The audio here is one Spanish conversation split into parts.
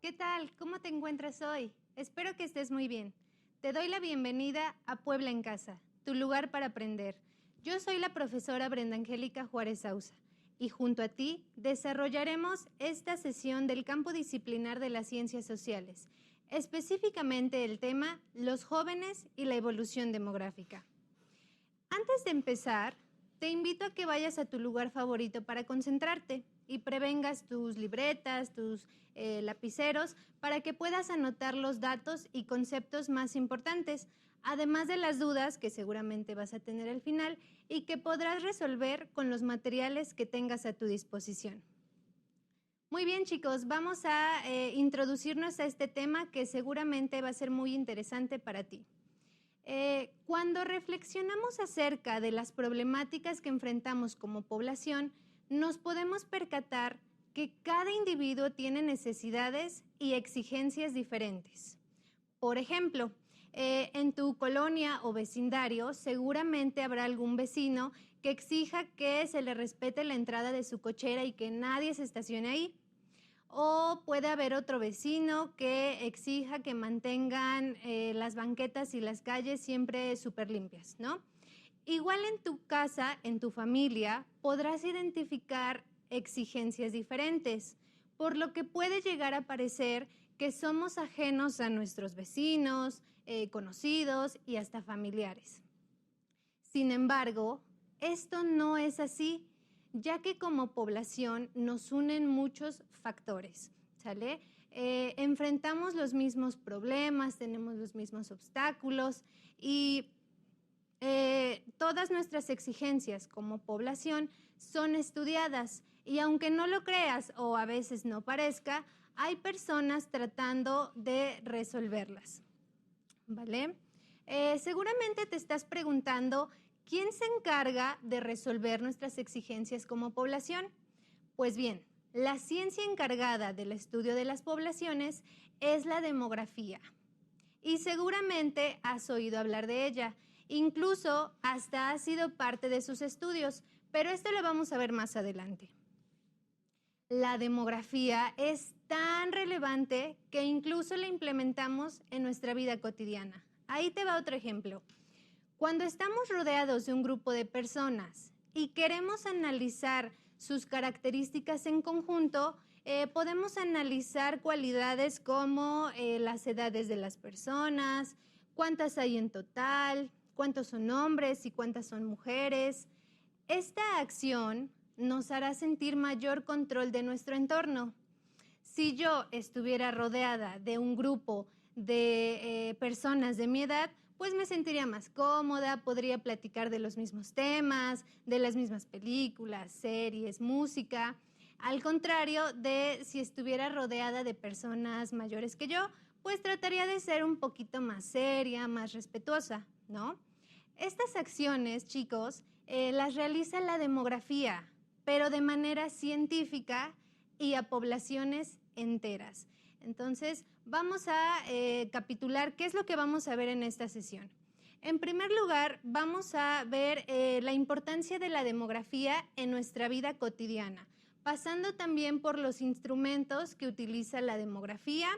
¿Qué tal? ¿Cómo te encuentras hoy? Espero que estés muy bien. Te doy la bienvenida a Puebla en Casa, tu lugar para aprender. Yo soy la profesora Brenda Angélica Juárez Sauza y junto a ti desarrollaremos esta sesión del campo disciplinar de las ciencias sociales, específicamente el tema los jóvenes y la evolución demográfica. Antes de empezar, te invito a que vayas a tu lugar favorito para concentrarte y prevengas tus libretas, tus lapiceros, para que puedas anotar los datos y conceptos más importantes, además de las dudas que seguramente vas a tener al final y que podrás resolver con los materiales que tengas a tu disposición. Muy bien, chicos, vamos a introducirnos a este tema que seguramente va a ser muy interesante para ti. Cuando reflexionamos acerca de las problemáticas que enfrentamos como población, nos podemos percatar que cada individuo tiene necesidades y exigencias diferentes. Por ejemplo, en tu colonia o vecindario seguramente habrá algún vecino que exija que se le respete la entrada de su cochera y que nadie se estacione ahí. O puede haber otro vecino que exija que mantengan las banquetas y las calles siempre súper limpias, ¿no? Igual en tu casa, en tu familia, podrás identificar exigencias diferentes, por lo que puede llegar a parecer que somos ajenos a nuestros vecinos, conocidos y hasta familiares. Sin embargo, esto no es así, ya que como población nos unen muchos factores, ¿sale? Enfrentamos los mismos problemas, tenemos los mismos obstáculos y todas nuestras exigencias como población son estudiadas y aunque no lo creas o a veces no parezca, hay personas tratando de resolverlas, ¿vale? Seguramente te estás preguntando, ¿quién se encarga de resolver nuestras exigencias como población? Pues bien, la ciencia encargada del estudio de las poblaciones es la demografía. Y seguramente has oído hablar de ella, incluso hasta ha sido parte de sus estudios, pero esto lo vamos a ver más adelante. La demografía es tan relevante que incluso la implementamos en nuestra vida cotidiana. Ahí te va otro ejemplo. Cuando estamos rodeados de un grupo de personas y queremos analizar sus características en conjunto, podemos analizar cualidades como las edades de las personas, cuántas hay en total, cuántos son hombres y cuántas son mujeres. Esta acción nos hará sentir mayor control de nuestro entorno. Si yo estuviera rodeada de un grupo de personas de mi edad, pues me sentiría más cómoda, podría platicar de los mismos temas, de las mismas películas, series, música. Al contrario de si estuviera rodeada de personas mayores que yo, pues trataría de ser un poquito más seria, más respetuosa, ¿no? Estas acciones, chicos, las realiza la demografía, pero de manera científica y a poblaciones enteras. Entonces, vamos a capitular qué es lo que vamos a ver en esta sesión. En primer lugar, vamos a ver la importancia de la demografía en nuestra vida cotidiana, pasando también por los instrumentos que utiliza la demografía,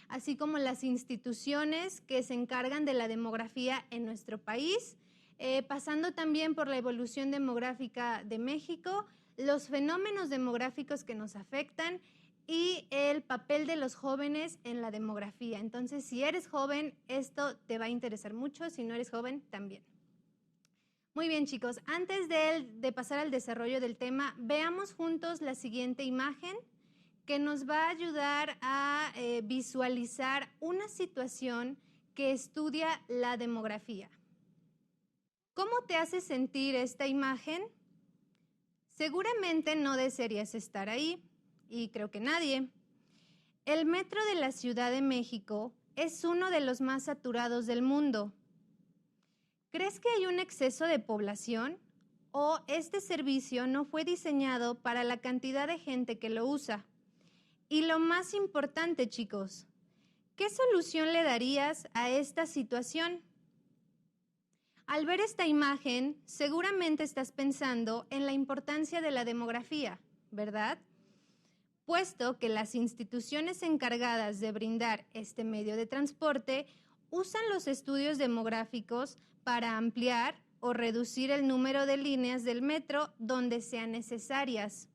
así como las instituciones que se encargan de la demografía en nuestro país, pasando también por la evolución demográfica de México, los fenómenos demográficos que nos afectan y el papel de los jóvenes en la demografía. Entonces, si eres joven, esto te va a interesar mucho, si no eres joven, también. Muy bien, chicos, antes de pasar al desarrollo del tema, veamos juntos la siguiente imagen que nos va a ayudar a visualizar una situación que estudia la demografía. ¿Cómo te hace sentir esta imagen? Seguramente no desearías estar ahí, y creo que nadie. El metro de la Ciudad de México es uno de los más saturados del mundo. ¿Crees que hay un exceso de población? ¿O este servicio no fue diseñado para la cantidad de gente que lo usa? Y lo más importante, chicos, ¿qué solución le darías a esta situación? Al ver esta imagen, seguramente estás pensando en la importancia de la demografía, ¿verdad? puesto que las instituciones encargadas de brindar este medio de transporte usan los estudios demográficos para ampliar o reducir el número de líneas del metro donde sean necesarias.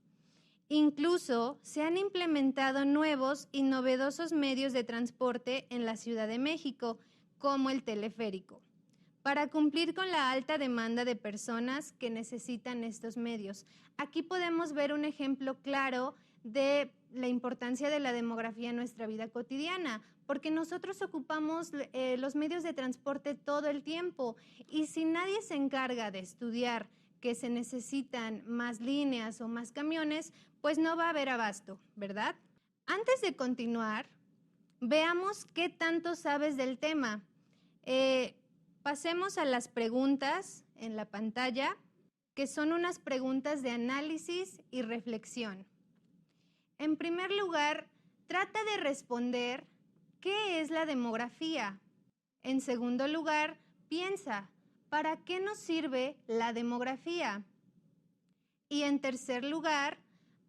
Incluso se han implementado nuevos y novedosos medios de transporte en la Ciudad de México, como el teleférico, para cumplir con la alta demanda de personas que necesitan estos medios. Aquí podemos ver un ejemplo claro de la importancia de la demografía en nuestra vida cotidiana, porque nosotros ocupamos los medios de transporte todo el tiempo y si nadie se encarga de estudiar que se necesitan más líneas o más camiones, pues no va a haber abasto, ¿verdad? Antes de continuar, veamos qué tanto sabes del tema. Pasemos a las preguntas en la pantalla, que son unas preguntas de análisis y reflexión. En primer lugar, trata de responder ¿qué es la demografía? En segundo lugar, piensa ¿para qué nos sirve la demografía? Y en tercer lugar,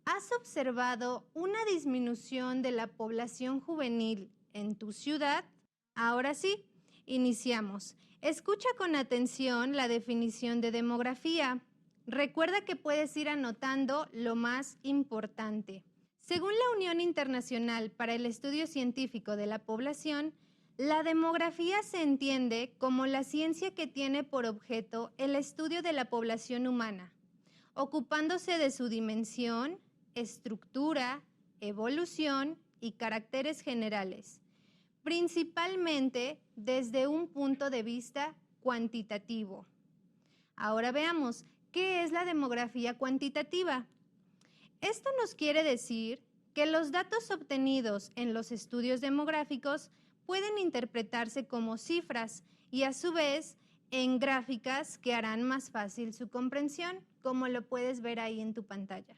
¿has observado una disminución de la población juvenil en tu ciudad? Ahora sí, iniciamos. Escucha con atención la definición de demografía. Recuerda que puedes ir anotando lo más importante. Según la Unión Internacional para el Estudio Científico de la Población, la demografía se entiende como la ciencia que tiene por objeto el estudio de la población humana, ocupándose de su dimensión, estructura, evolución y caracteres generales, principalmente desde un punto de vista cuantitativo. Ahora veamos, ¿qué es la demografía cuantitativa? Esto nos quiere decir que los datos obtenidos en los estudios demográficos pueden interpretarse como cifras y a su vez en gráficas que harán más fácil su comprensión, como lo puedes ver ahí en tu pantalla.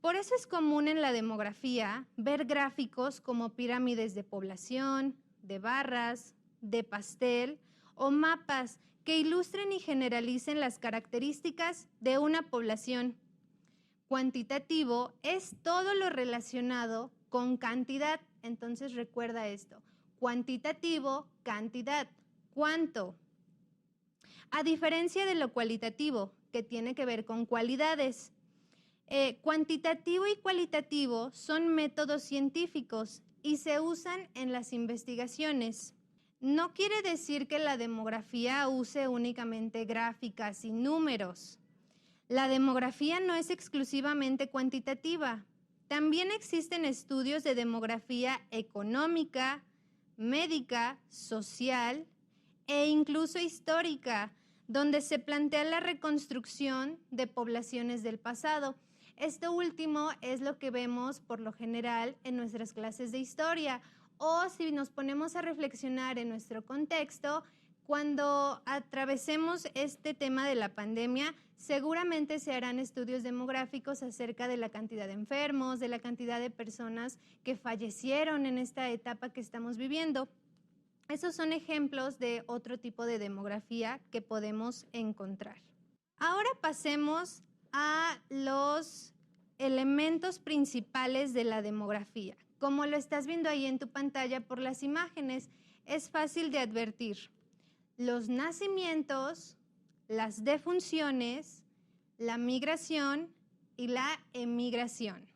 Por eso es común en la demografía ver gráficos como pirámides de población, de barras, de pastel o mapas que ilustren y generalicen las características de una población. Cuantitativo es todo lo relacionado con cantidad, entonces recuerda esto. Cuantitativo, cantidad, ¿cuánto? A diferencia de lo cualitativo, que tiene que ver con cualidades. Cuantitativo y cualitativo son métodos científicos y se usan en las investigaciones. No quiere decir que la demografía use únicamente gráficas y números. La demografía no es exclusivamente cuantitativa. También existen estudios de demografía económica, médica, social e incluso histórica, donde se plantea la reconstrucción de poblaciones del pasado. Esto último es lo que vemos por lo general en nuestras clases de historia o si nos ponemos a reflexionar en nuestro contexto, cuando atravesemos este tema de la pandemia, seguramente se harán estudios demográficos acerca de la cantidad de enfermos, de la cantidad de personas que fallecieron en esta etapa que estamos viviendo. Esos son ejemplos de otro tipo de demografía que podemos encontrar. Ahora pasemos a los elementos principales de la demografía. Como lo estás viendo ahí en tu pantalla por las imágenes, es fácil de advertir. Los nacimientos, las defunciones, la migración y la emigración.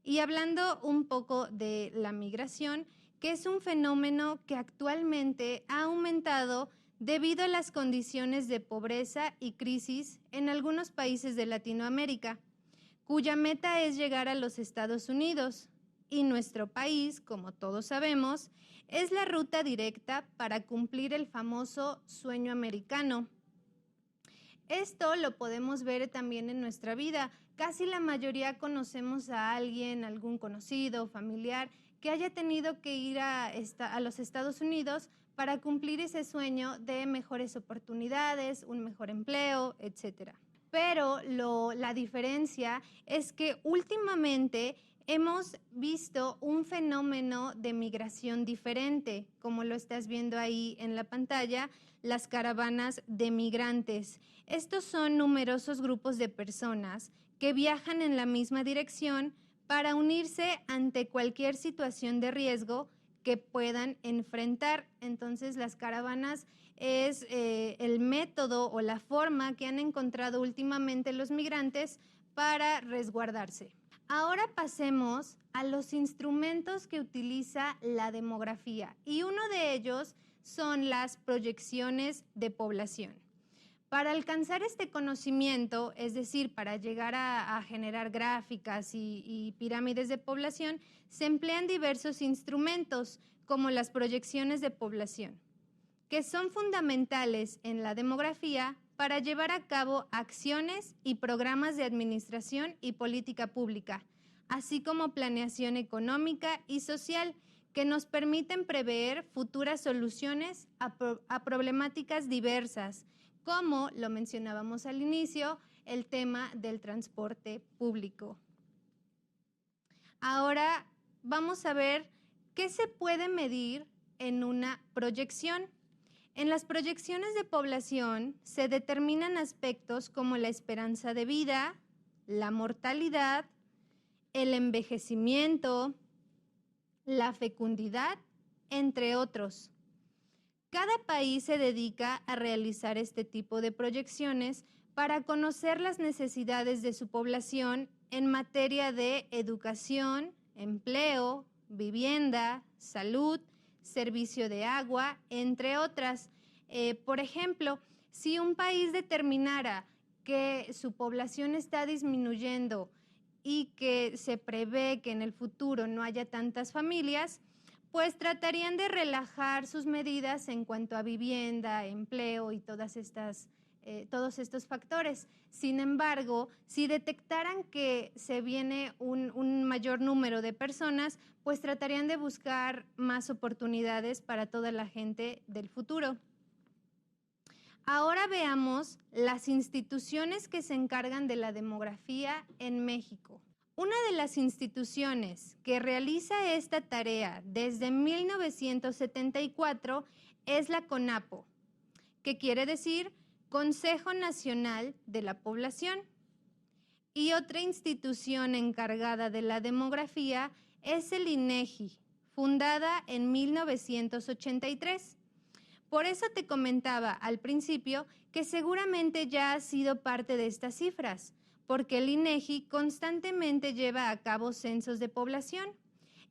Y hablando un poco de la migración, que es un fenómeno que actualmente ha aumentado debido a las condiciones de pobreza y crisis en algunos países de Latinoamérica, cuya meta es llegar a los Estados Unidos. Y nuestro país, como todos sabemos, es la ruta directa para cumplir el famoso sueño americano. Esto lo podemos ver también en nuestra vida. Casi la mayoría conocemos a alguien, algún conocido, familiar, que haya tenido que ir a los Estados Unidos para cumplir ese sueño de mejores oportunidades, un mejor empleo, etc. Pero la diferencia es que últimamente hemos visto un fenómeno de migración diferente, como lo estás viendo ahí en la pantalla, las caravanas de migrantes. Estos son numerosos grupos de personas que viajan en la misma dirección para unirse ante cualquier situación de riesgo que puedan enfrentar. Entonces, las caravanas es el método o la forma que han encontrado últimamente los migrantes para resguardarse. Ahora pasemos a los instrumentos que utiliza la demografía, y uno de ellos son las proyecciones de población. Para alcanzar este conocimiento, es decir, para llegar a generar gráficas y pirámides de población, se emplean diversos instrumentos como las proyecciones de población, que son fundamentales en la demografía para llevar a cabo acciones y programas de administración y política pública, así como planeación económica y social, que nos permiten prever futuras soluciones a problemáticas diversas, como lo mencionábamos al inicio, el tema del transporte público. Ahora vamos a ver qué se puede medir en una proyección. En las proyecciones de población se determinan aspectos como la esperanza de vida, la mortalidad, el envejecimiento, la fecundidad, entre otros. Cada país se dedica a realizar este tipo de proyecciones para conocer las necesidades de su población en materia de educación, empleo, vivienda, salud, servicio de agua, entre otras. Por ejemplo, si un país determinara que su población está disminuyendo y que se prevé que en el futuro no haya tantas familias, pues tratarían de relajar sus medidas en cuanto a vivienda, empleo y todos estos factores. Sin embargo, si detectaran que se viene un mayor número de personas, pues tratarían de buscar más oportunidades para toda la gente del futuro. Ahora veamos las instituciones que se encargan de la demografía en México. Una de las instituciones que realiza esta tarea desde 1974 es la CONAPO, que quiere decir Consejo Nacional de la Población. Y otra institución encargada de la demografía es el INEGI, fundada en 1983. Por eso te comentaba al principio que seguramente ya has sido parte de estas cifras, porque el INEGI constantemente lleva a cabo censos de población,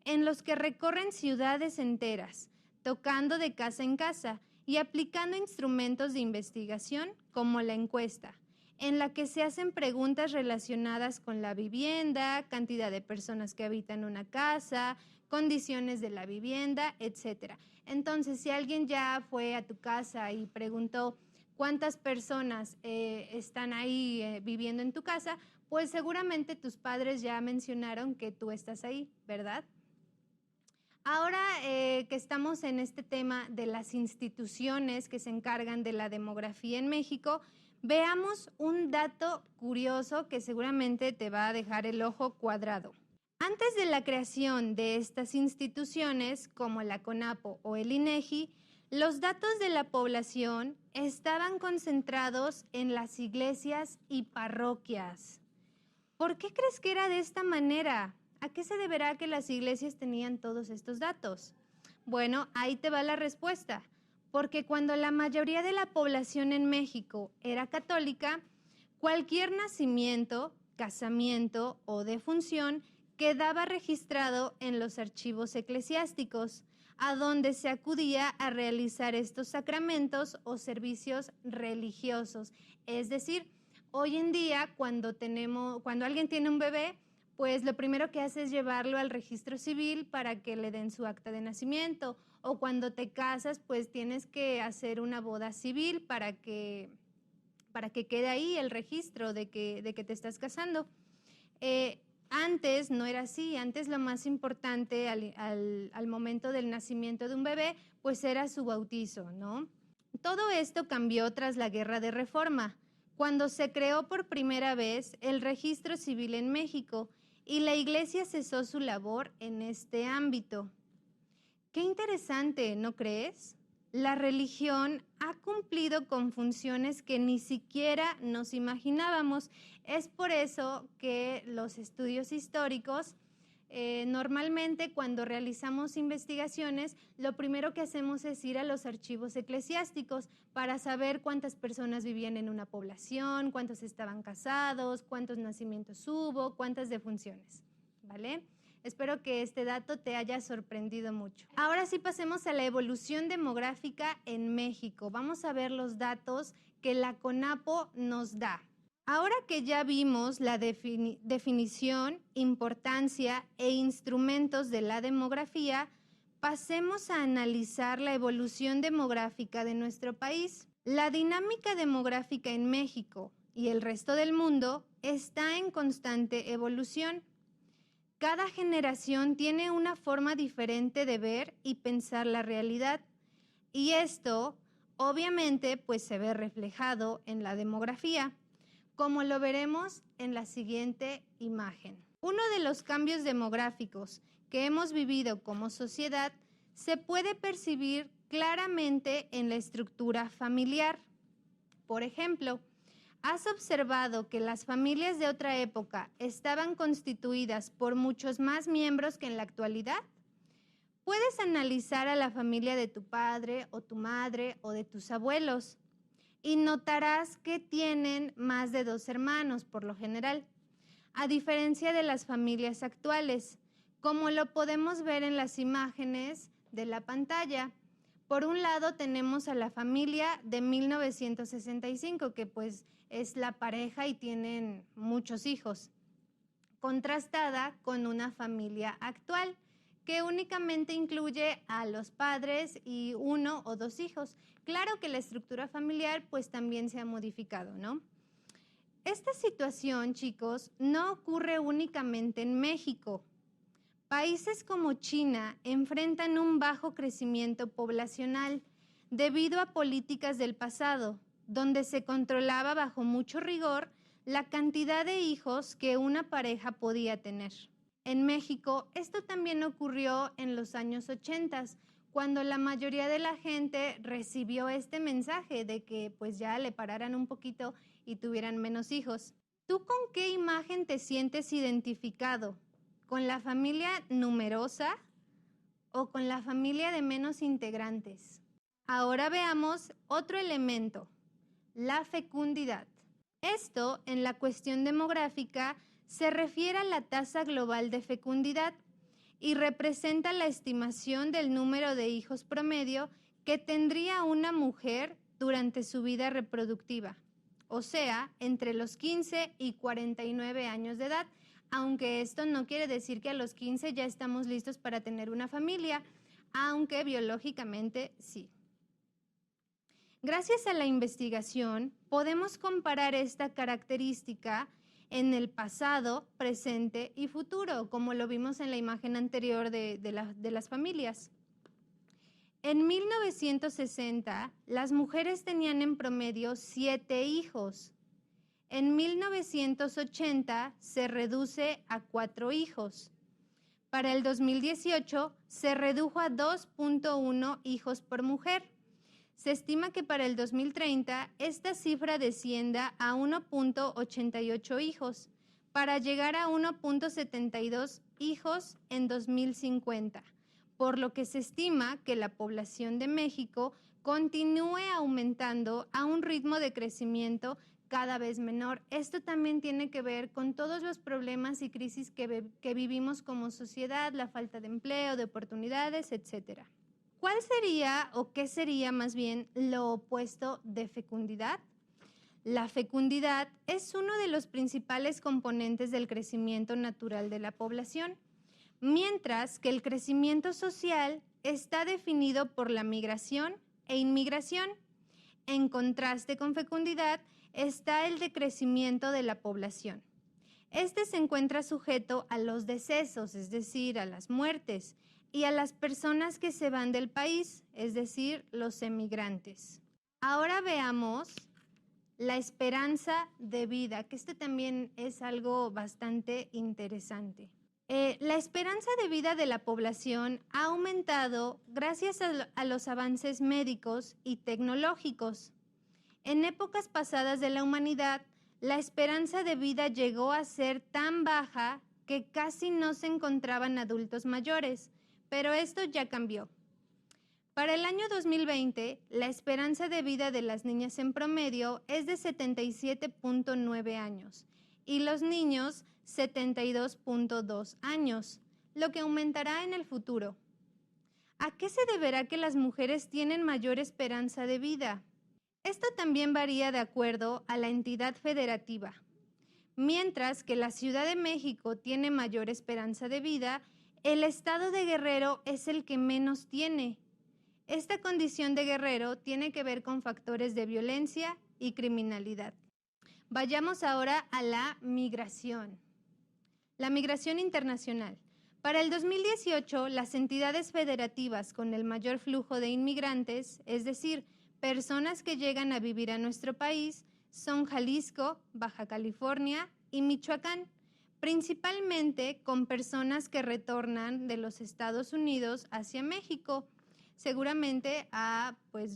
en los que recorren ciudades enteras, tocando de casa en casa y aplicando instrumentos de investigación como la encuesta, en la que se hacen preguntas relacionadas con la vivienda, cantidad de personas que habitan una casa, condiciones de la vivienda, etc. Entonces, si alguien ya fue a tu casa y preguntó cuántas personas están ahí viviendo en tu casa, pues seguramente tus padres ya mencionaron que tú estás ahí, ¿verdad? Ahora que estamos en este tema de las instituciones que se encargan de la demografía en México, veamos un dato curioso que seguramente te va a dejar el ojo cuadrado. Antes de la creación de estas instituciones, como la CONAPO o el INEGI, los datos de la población estaban concentrados en las iglesias y parroquias. ¿Por qué crees que era de esta manera? ¿A qué se deberá que las iglesias tenían todos estos datos? Bueno, ahí te va la respuesta. Porque cuando la mayoría de la población en México era católica, cualquier nacimiento, casamiento o defunción quedaba registrado en los archivos eclesiásticos, a donde se acudía a realizar estos sacramentos o servicios religiosos. Es decir, hoy en día, cuando alguien tiene un bebé, pues lo primero que hace es llevarlo al registro civil para que le den su acta de nacimiento. O cuando te casas, pues tienes que hacer una boda civil para que quede ahí el registro de que te estás casando. Antes no era así. Antes lo más importante al momento del nacimiento de un bebé, pues era su bautizo, ¿no? Todo esto cambió tras la Guerra de Reforma, cuando se creó por primera vez el registro civil en México y la Iglesia cesó su labor en este ámbito. Qué interesante, ¿no crees? La religión ha cumplido con funciones que ni siquiera nos imaginábamos. Es por eso que los estudios históricos Normalmente cuando realizamos investigaciones, lo primero que hacemos es ir a los archivos eclesiásticos para saber cuántas personas vivían en una población, cuántos estaban casados, cuántos nacimientos hubo, cuántas defunciones, ¿vale? Espero que este dato te haya sorprendido mucho. Ahora sí pasemos a la evolución demográfica en México. Vamos a ver los datos que la CONAPO nos da. Ahora que ya vimos la definición, importancia e instrumentos de la demografía, pasemos a analizar la evolución demográfica de nuestro país. La dinámica demográfica en México y el resto del mundo está en constante evolución. Cada generación tiene una forma diferente de ver y pensar la realidad, y esto, obviamente, pues se ve reflejado en la demografía, como lo veremos en la siguiente imagen. Uno de los cambios demográficos que hemos vivido como sociedad se puede percibir claramente en la estructura familiar. Por ejemplo, ¿has observado que las familias de otra época estaban constituidas por muchos más miembros que en la actualidad? Puedes analizar a la familia de tu padre o tu madre o de tus abuelos y notarás que tienen más de 2 hermanos por lo general, a diferencia de las familias actuales, como lo podemos ver en las imágenes de la pantalla. Por un lado tenemos a la familia de 1965, que pues es la pareja y tienen muchos hijos, contrastada con una familia actual, que únicamente incluye a los padres y 1 o 2 hijos. Claro que la estructura familiar pues también se ha modificado, ¿no? Esta situación, chicos, no ocurre únicamente en México. Países como China enfrentan un bajo crecimiento poblacional debido a políticas del pasado, donde se controlaba bajo mucho rigor la cantidad de hijos que una pareja podía tener. En México, esto también ocurrió en los años 80, cuando la mayoría de la gente recibió este mensaje de que pues ya le pararan un poquito y tuvieran menos hijos. ¿Tú con qué imagen te sientes identificado? ¿Con la familia numerosa o con la familia de menos integrantes? Ahora veamos otro elemento, la fecundidad. Esto, en la cuestión demográfica, se refiere a la tasa global de fecundidad y representa la estimación del número de hijos promedio que tendría una mujer durante su vida reproductiva, o sea, entre los 15 y 49 años de edad, aunque esto no quiere decir que a los 15 ya estamos listos para tener una familia, aunque biológicamente sí. Gracias a la investigación, podemos comparar esta característica en el pasado, presente y futuro, como lo vimos en la imagen anterior de las familias. En 1960, las mujeres tenían en promedio 7 hijos. En 1980 se reduce a 4 hijos. Para el 2018 se redujo a 2.1 hijos por mujer. Se estima que para el 2030 esta cifra descienda a 1.88 hijos, para llegar a 1.72 hijos en 2050, por lo que se estima que la población de México continúe aumentando a un ritmo de crecimiento cada vez menor. Esto también tiene que ver con todos los problemas y crisis que vivimos como sociedad, la falta de empleo, de oportunidades, etcétera. ¿Cuál sería o qué sería más bien lo opuesto de fecundidad? La fecundidad es uno de los principales componentes del crecimiento natural de la población, mientras que el crecimiento social está definido por la migración e inmigración. En contraste con fecundidad está el decrecimiento de la población. Este se encuentra sujeto a los decesos, es decir, a las muertes, y a las personas que se van del país, es decir, los emigrantes. Ahora veamos la esperanza de vida, que este también es algo bastante interesante. La esperanza de vida de la población ha aumentado gracias a los avances médicos y tecnológicos. En épocas pasadas de la humanidad, la esperanza de vida llegó a ser tan baja que casi no se encontraban adultos mayores, pero esto ya cambió. Para el año 2020, la esperanza de vida de las niñas en promedio es de 77.9 años y los niños 72.2 años, lo que aumentará en el futuro. ¿A qué se deberá que las mujeres tienen mayor esperanza de vida? Esto también varía de acuerdo a la entidad federativa. Mientras que la Ciudad de México tiene mayor esperanza de vida, el estado de Guerrero es el que menos tiene. Esta condición de Guerrero tiene que ver con factores de violencia y criminalidad. Vayamos ahora a la migración. La migración internacional. Para el 2018, las entidades federativas con el mayor flujo de inmigrantes, es decir, personas que llegan a vivir a nuestro país, son Jalisco, Baja California y Michoacán, principalmente con personas que retornan de los Estados Unidos hacia México. Seguramente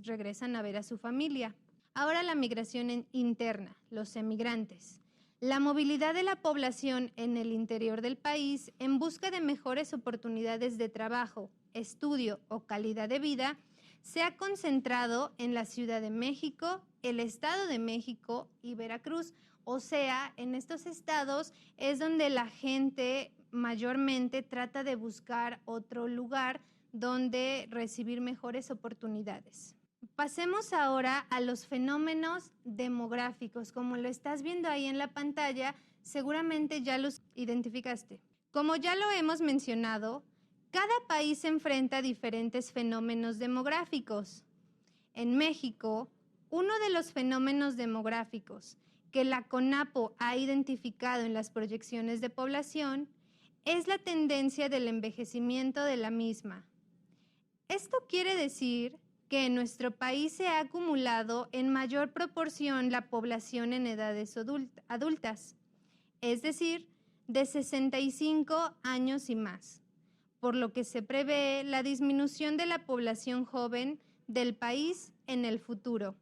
regresan a ver a su familia. Ahora la migración interna, los emigrantes. La movilidad de la población en el interior del país en busca de mejores oportunidades de trabajo, estudio o calidad de vida se ha concentrado en la Ciudad de México, el Estado de México y Veracruz. O sea, en estos estados es donde la gente mayormente trata de buscar otro lugar donde recibir mejores oportunidades. Pasemos ahora a los fenómenos demográficos. Como lo estás viendo ahí en la pantalla, seguramente ya los identificaste. Como ya lo hemos mencionado, cada país enfrenta diferentes fenómenos demográficos. En México, uno de los fenómenos demográficos que la CONAPO ha identificado en las proyecciones de población es la tendencia del envejecimiento de la misma. Esto quiere decir que en nuestro país se ha acumulado en mayor proporción la población en edades adultas, es decir, de 65 años y más, por lo que se prevé la disminución de la población joven del país en el futuro.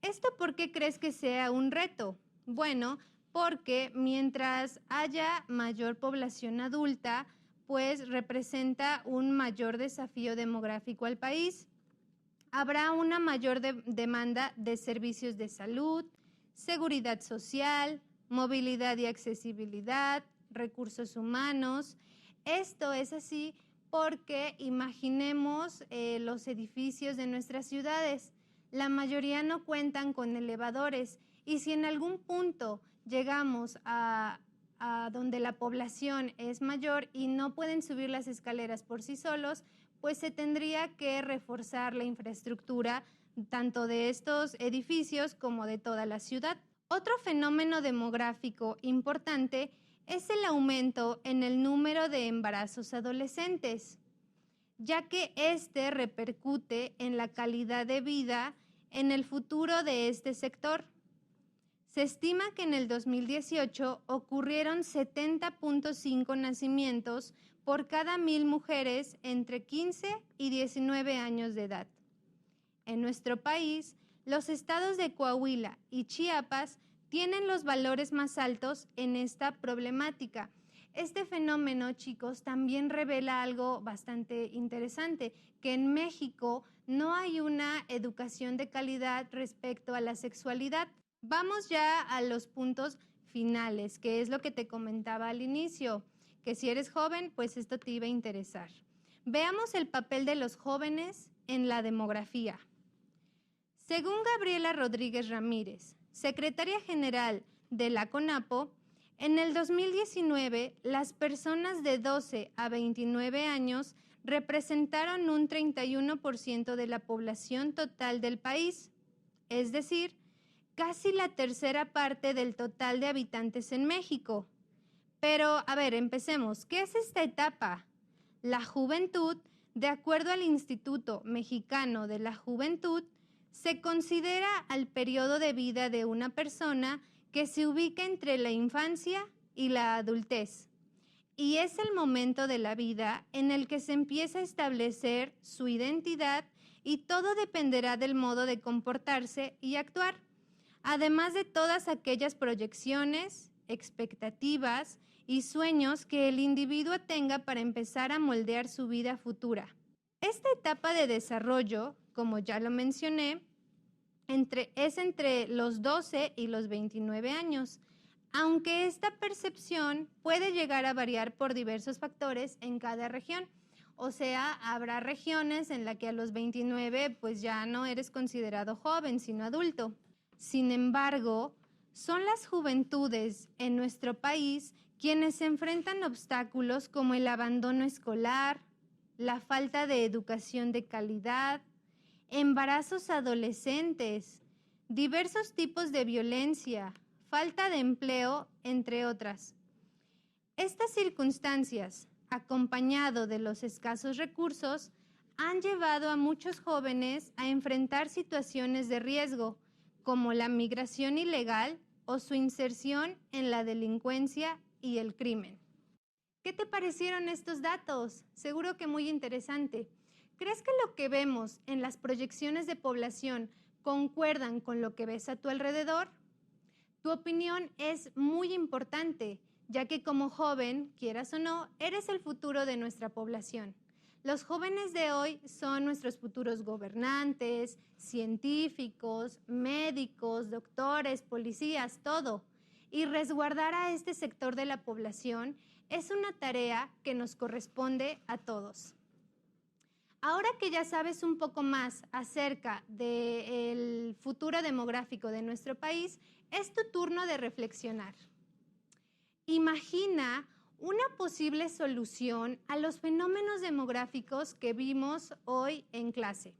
¿Esto por qué crees que sea un reto? Bueno, porque mientras haya mayor población adulta, pues representa un mayor desafío demográfico al país. Habrá una mayor demanda de servicios de salud, seguridad social, movilidad y accesibilidad, recursos humanos. Esto es así porque imaginemos los edificios de nuestras ciudades. La mayoría no cuentan con elevadores y si en algún punto llegamos a donde la población es mayor y no pueden subir las escaleras por sí solos, pues se tendría que reforzar la infraestructura tanto de estos edificios como de toda la ciudad. Otro fenómeno demográfico importante es el aumento en el número de embarazos adolescentes, ya que este repercute en la calidad de vida en el futuro de este sector. Se estima que en el 2018 ocurrieron 70.5 nacimientos por cada 1,000 mujeres entre 15 y 19 años de edad. En nuestro país, los estados de Coahuila y Chiapas tienen los valores más altos en esta problemática. Este fenómeno, chicos, también revela algo bastante interesante, que en México no hay una educación de calidad respecto a la sexualidad. Vamos ya a los puntos finales, que es lo que te comentaba al inicio, que si eres joven, pues esto te iba a interesar. Veamos el papel de los jóvenes en la demografía. Según Gabriela Rodríguez Ramírez, secretaria general de la CONAPO, en el 2019 las personas de 12 a 29 años representaron un 31% de la población total del país, es decir, casi la tercera parte del total de habitantes en México. Pero, a ver, empecemos. ¿Qué es esta etapa? La juventud, de acuerdo al Instituto Mexicano de la Juventud, se considera al periodo de vida de una persona que se ubica entre la infancia y la adultez. Y es el momento de la vida en el que se empieza a establecer su identidad y todo dependerá del modo de comportarse y actuar, además de todas aquellas proyecciones, expectativas y sueños que el individuo tenga para empezar a moldear su vida futura. Esta etapa de desarrollo, como ya lo mencioné, es entre los 12 y los 29 años, aunque esta percepción puede llegar a variar por diversos factores en cada región. O sea, habrá regiones en las que a los 29 pues ya no eres considerado joven, sino adulto. Sin embargo, son las juventudes en nuestro país quienes enfrentan obstáculos como el abandono escolar, la falta de educación de calidad, embarazos adolescentes, diversos tipos de violencia, falta de empleo, entre otras. Estas circunstancias, acompañado de los escasos recursos, han llevado a muchos jóvenes a enfrentar situaciones de riesgo, como la migración ilegal o su inserción en la delincuencia y el crimen. ¿Qué te parecieron estos datos? Seguro que muy interesante. ¿Crees que lo que vemos en las proyecciones de población concuerdan con lo que ves a tu alrededor? Tu opinión es muy importante, ya que como joven, quieras o no, eres el futuro de nuestra población. Los jóvenes de hoy son nuestros futuros gobernantes, científicos, médicos, doctores, policías, todo. Y resguardar a este sector de la población es una tarea que nos corresponde a todos. Ahora que ya sabes un poco más acerca del futuro demográfico de nuestro país, es tu turno de reflexionar. Imagina una posible solución a los fenómenos demográficos que vimos hoy en clase.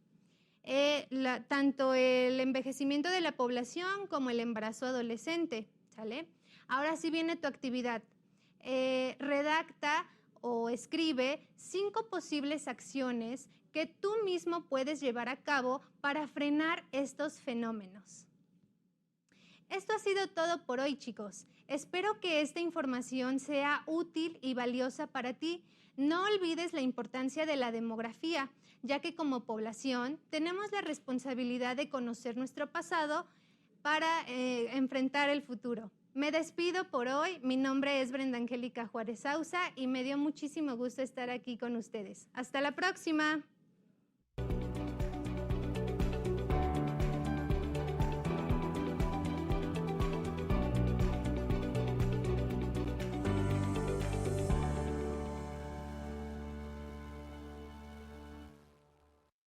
Tanto el envejecimiento de la población como el embarazo adolescente, ¿sale? Ahora sí viene tu actividad. Redacta o escribe 5 posibles acciones que tú mismo puedes llevar a cabo para frenar estos fenómenos. Esto ha sido todo por hoy, chicos. Espero que esta información sea útil y valiosa para ti. No olvides la importancia de la demografía, ya que como población tenemos la responsabilidad de conocer nuestro pasado para enfrentar el futuro. Me despido por hoy. Mi nombre es Brenda Angélica Juárez Ausa y me dio muchísimo gusto estar aquí con ustedes. Hasta la próxima.